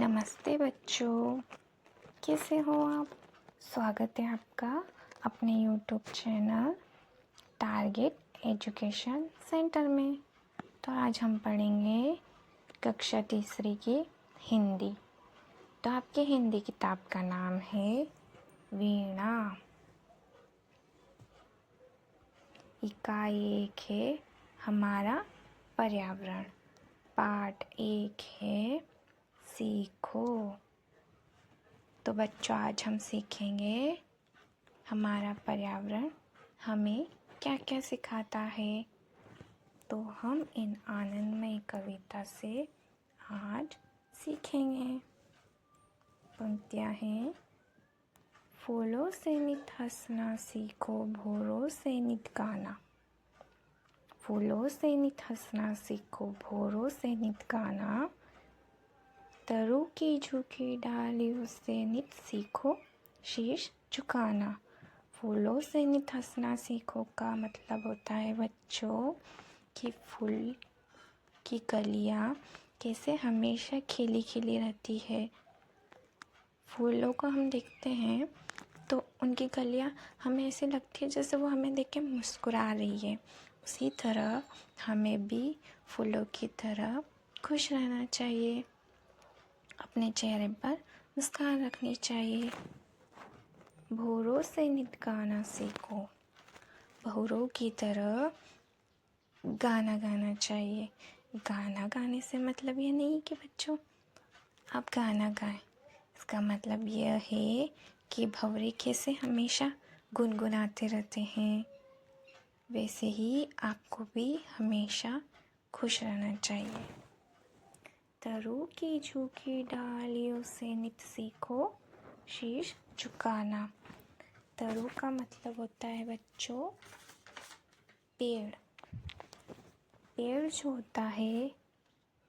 नमस्ते बच्चों, कैसे हो आप। स्वागत है आपका अपने YouTube channel target education centre में। तो आज हम पढ़ेंगे कक्षा तीसरी की हिंदी। तो आपकी हिंदी किताब का नाम है वीणा। इकाई 1 है हमारा पर्यावरण। पाठ 1 है सीखो। तो बच्चों आज हम सीखेंगे हमारा पर्यावरण हमें क्या क्या सिखाता है। तो हम इन आनंदमय कविता से आज सीखेंगे। पंक्तियाँ हैं। फूलों से नित हंसना सीखो, भौरों से नित गाना। फूलों से नित हंसना सीखो, भौरों से नित गाना। तरु की झुकी डालियों से नित सीखो, शीश झुकाना। फूलों से नित हंसना सीखो का मतलब होता है बच्चों कि फूल की कलियां कैसे हमेशा खिली खिली रहती है। फूलों को हम देखते हैं तो उनकी कलियां हमें ऐसे लगती है जैसे वो हमें देख के मुस्कुरा रही है। उसी तरह हमें भी फूलों की तरह खुश रहना चाहिए, अपने चेहरे पर मुस्कान रखनी चाहिए। भौरों से नित गाना सीखो, भौरों की तरह गाना गाना चाहिए। गाना गाने से मतलब ये नहीं कि बच्चों आप गाना गाएं। इसका मतलब यह है कि भंवरे कैसे हमेशा गुनगुनाते रहते हैं, वैसे ही आपको भी हमेशा खुश रहना चाहिए। तरु की झुकी डालियों से नित सीखो, शीश झुकाना। तरु का मतलब होता है बच्चों पेड़। पेड़ जो होता है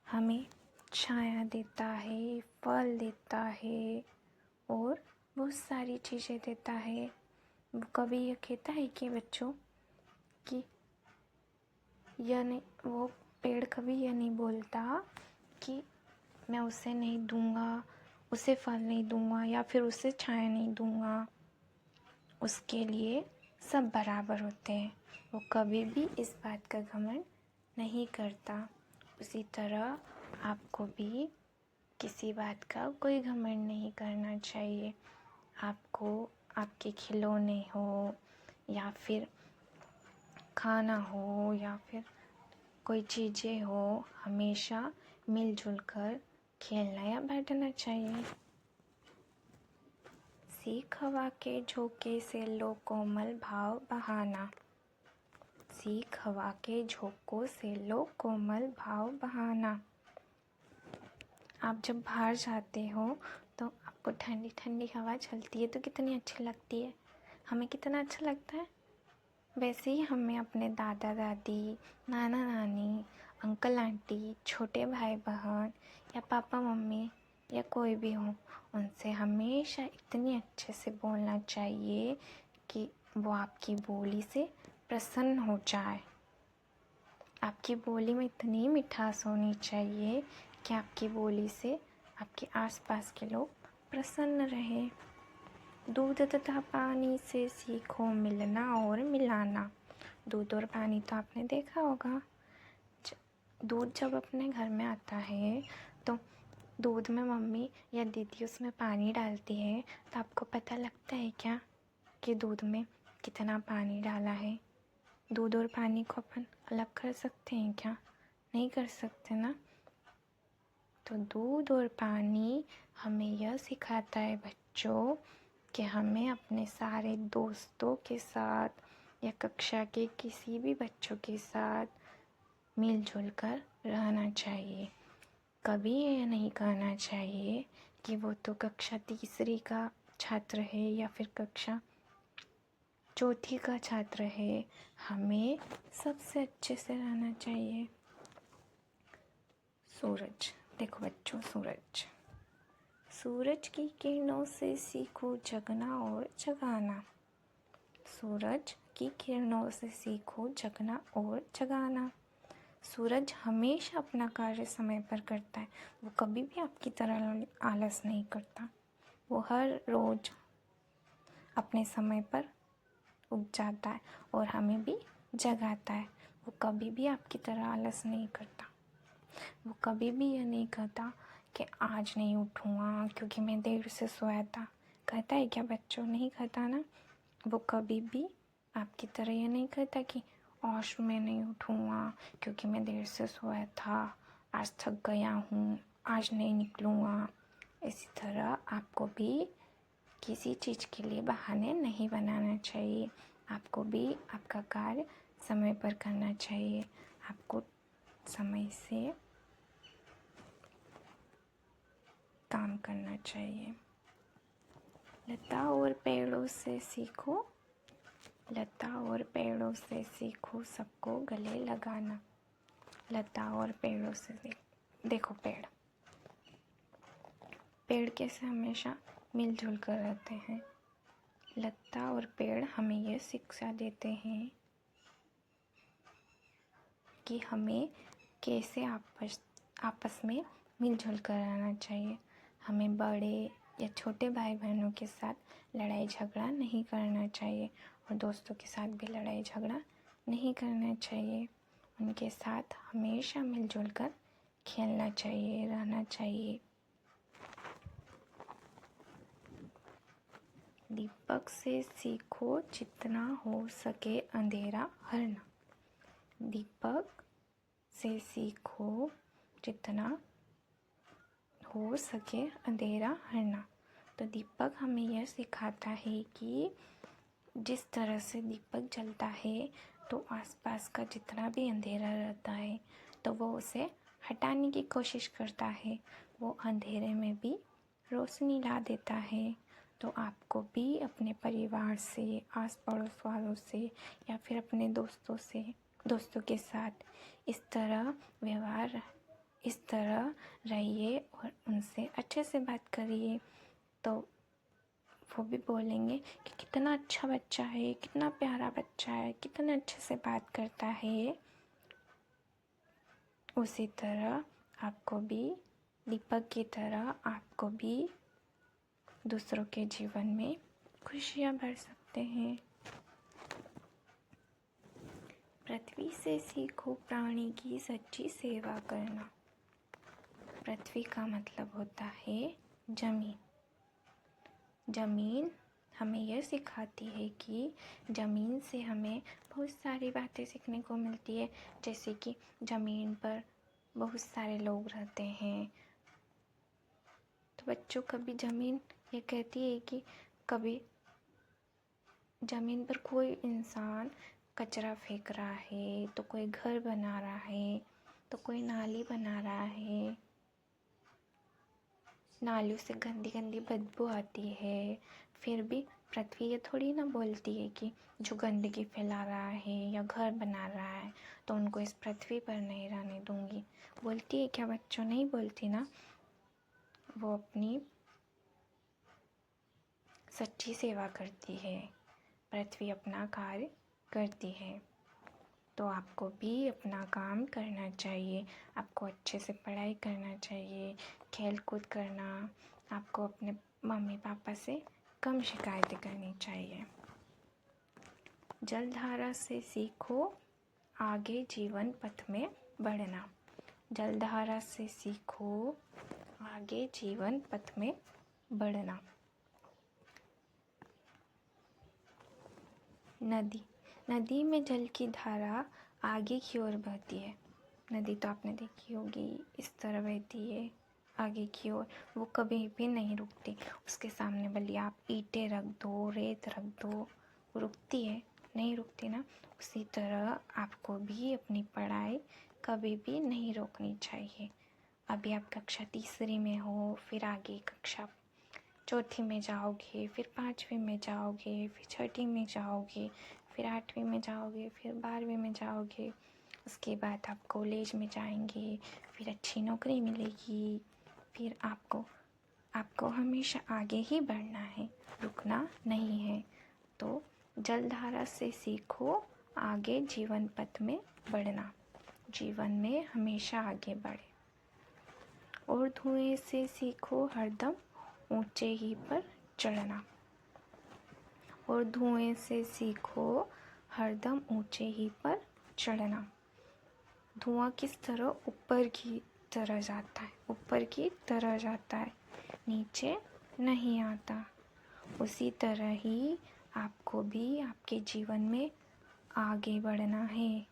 हमें छाया देता है, फल देता है और बहुत सारी चीज़ें देता है। वो कभी ये कहता है कि बच्चों कि यह नहीं, वो पेड़ कभी यह नहीं बोलता कि मैं उसे नहीं दूंगा, उसे फल नहीं दूंगा या फिर उसे छाया नहीं दूंगा। उसके लिए सब बराबर होते हैं। वो कभी भी इस बात का घमंड नहीं करता। उसी तरह आपको भी किसी बात का कोई घमंड नहीं करना चाहिए। आपको आपके खिलौने हो या फिर खाना हो या फिर कोई चीज़ें हो, हमेशा मिलजुल कर खेलना या बैठना चाहिए। सीख हवा के झोंके से लो कोमल भाव बहाना। सीख हवा के झोंकों से लो कोमल भाव बहाना। आप जब बाहर जाते हो तो आपको ठंडी ठंडी हवा चलती है तो कितनी अच्छी लगती है, हमें कितना अच्छा लगता है। वैसे ही हमें अपने दादा दादी, नाना नानी, अंकल आंटी, छोटे भाई बहन या पापा मम्मी या कोई भी हो, उनसे हमेशा इतनी अच्छे से बोलना चाहिए कि वो आपकी बोली से प्रसन्न हो जाए। आपकी बोली में इतनी मिठास होनी चाहिए कि आपकी बोली से आपके आसपास के लोग प्रसन्न रहे। दूध तथा पानी से सीखो मिलना और मिलाना। दूध और पानी तो आपने देखा होगा। दूध जब अपने घर में आता है तो दूध में मम्मी या दीदी उसमें पानी डालती है तो आपको पता लगता है क्या कि दूध में कितना पानी डाला है। दूध और पानी को अपन अलग कर सकते हैं क्या? नहीं कर सकते ना। तो दूध और पानी हमें यह सिखाता है बच्चों कि हमें अपने सारे दोस्तों के साथ या कक्षा के किसी भी बच्चों के साथ मिलजुल कर रहना चाहिए। कभी ये नहीं कहना चाहिए कि वो तो कक्षा तीसरी का छात्र है या फिर कक्षा चौथी का छात्र है। हमें सबसे अच्छे से रहना चाहिए। सूरज, देखो बच्चों, सूरज। सूरज की किरणों से सीखो जगना और जगाना। सूरज की किरणों से सीखो जगना और जगाना। सूरज हमेशा अपना कार्य समय पर करता है। वो कभी भी आपकी तरह आलस नहीं करता। वो हर रोज़ अपने समय पर उग जाता है और हमें भी जगाता है। वो कभी भी आपकी तरह आलस नहीं करता। वो कभी भी ये नहीं कहता कि आज नहीं उठूँगा क्योंकि मैं देर से सोया था। कहता है क्या बच्चों? नहीं कहता ना। वो कभी भी आपकी तरह ये नहीं कहता कि आज मैं नहीं उठूँगा क्योंकि मैं देर से सोया था, आज थक गया हूँ, आज नहीं निकलूँगा। इसी तरह आपको भी किसी चीज़ के लिए बहाने नहीं बनाना चाहिए। आपको भी आपका कार्य समय पर करना चाहिए। आपको समय से काम करना चाहिए। लता और पेड़ों से सीखो, लता और पेड़ों से सीखो सबको गले लगाना। लता और पेड़ों से देखो पेड़ कैसे हमेशा मिलजुल कर रहते हैं। लता और पेड़ हमें यह शिक्षा देते हैं कि हमें कैसे आपस में मिलजुल कर रहना चाहिए। हमें बड़े या छोटे भाई बहनों के साथ लड़ाई झगड़ा नहीं करना चाहिए और दोस्तों के साथ भी लड़ाई झगड़ा नहीं करना चाहिए। उनके साथ हमेशा मिलजुल कर खेलना चाहिए, रहना चाहिए। दीपक से सीखो जितना हो सके अंधेरा हरना। दीपक से सीखो जितना हो सके अंधेरा हरना। तो दीपक हमें यह सिखाता है कि जिस तरह से दीपक जलता है तो आसपास का जितना भी अंधेरा रहता है तो वो उसे हटाने की कोशिश करता है। वो अंधेरे में भी रोशनी ला देता है। तो आपको भी अपने परिवार से, आस पड़ोस वालों से या फिर अपने दोस्तों के साथ इस तरह रहिए और उनसे अच्छे से बात करिए। तो वो भी बोलेंगे कि कितना अच्छा बच्चा है, कितना प्यारा बच्चा है, कितने अच्छे से बात करता है। उसी तरह आपको भी, दीपक की तरह आपको भी दूसरों के जीवन में खुशियाँ भर सकते हैं। पृथ्वी से सीखो प्राणी की सच्ची सेवा करना। पृथ्वी का मतलब होता है जमीन। जमीन हमें यह सिखाती है कि ज़मीन से हमें बहुत सारी बातें सीखने को मिलती है। जैसे कि ज़मीन पर बहुत सारे लोग रहते हैं। तो बच्चों, कभी ज़मीन ये कहती है कि कभी ज़मीन पर कोई इंसान कचरा फेंक रहा है, तो कोई घर बना रहा है, तो कोई नाली बना रहा है, नालियों से गंदी गंदी बदबू आती है। फिर भी पृथ्वी ये थोड़ी ना बोलती है कि जो गंदगी फैला रहा है या घर बना रहा है तो उनको इस पृथ्वी पर नहीं रहने दूंगी। बोलती है क्या बच्चों? नहीं बोलती ना। वो अपनी सच्ची सेवा करती है। पृथ्वी अपना कार्य करती है। तो आपको भी अपना काम करना चाहिए। आपको अच्छे से पढ़ाई करना चाहिए, खेल कूद करना। आपको अपने मम्मी पापा से कम शिकायतें करनी चाहिए। जलधारा से सीखो आगे जीवन पथ में बढ़ना। जलधारा से सीखो आगे जीवन पथ में बढ़ना। नदी में जल की धारा आगे की ओर बहती है। नदी तो आपने देखी होगी, इस तरह बहती है आगे की ओर। वो कभी भी नहीं रुकती। उसके सामने भले आप ईंटें रख दो, रेत रख दो, रुकती है? नहीं रुकती ना। उसी तरह आपको भी अपनी पढ़ाई कभी भी नहीं रोकनी चाहिए। अभी आप कक्षा तीसरी में हो, फिर आगे कक्षा चौथी में जाओगे, फिर पाँचवीं में जाओगे, फिर छठी में जाओगे, फिर आठवीं में जाओगे, फिर 12वीं में जाओगे। उसके बाद आप कॉलेज में जाएंगे, फिर अच्छी नौकरी मिलेगी। फिर आपको हमेशा आगे ही बढ़ना है, रुकना नहीं है। तो जलधारा से सीखो आगे जीवन पथ में बढ़ना। जीवन में हमेशा आगे बढ़े। और धुएं से सीखो हरदम ऊंचे ही पर चढ़ना। और धुएं से सीखो हरदम ऊंचे ही पर चढ़ना। धुआं किस तरह ऊपर की तरह जाता है, ऊपर की तरह जाता है, नीचे नहीं आता। उसी तरह ही आपको भी आपके जीवन में आगे बढ़ना है,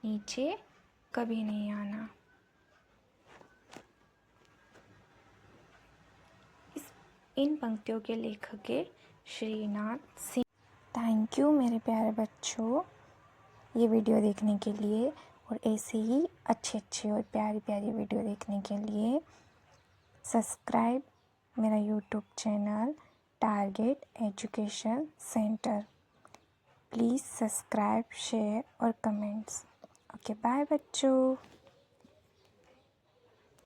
नीचे कभी नहीं आना। इन पंक्तियों के लेखक है श्रीनाथ सिंह। थैंक यू मेरे प्यारे बच्चों, ये वीडियो देखने के लिए और ऐसे ही अच्छे अच्छे और प्यारी प्यारी वीडियो देखने के लिए सब्सक्राइब मेरा YouTube channel target education centre. Please subscribe, share और कमेंट्स। ओके बाय बच्चों।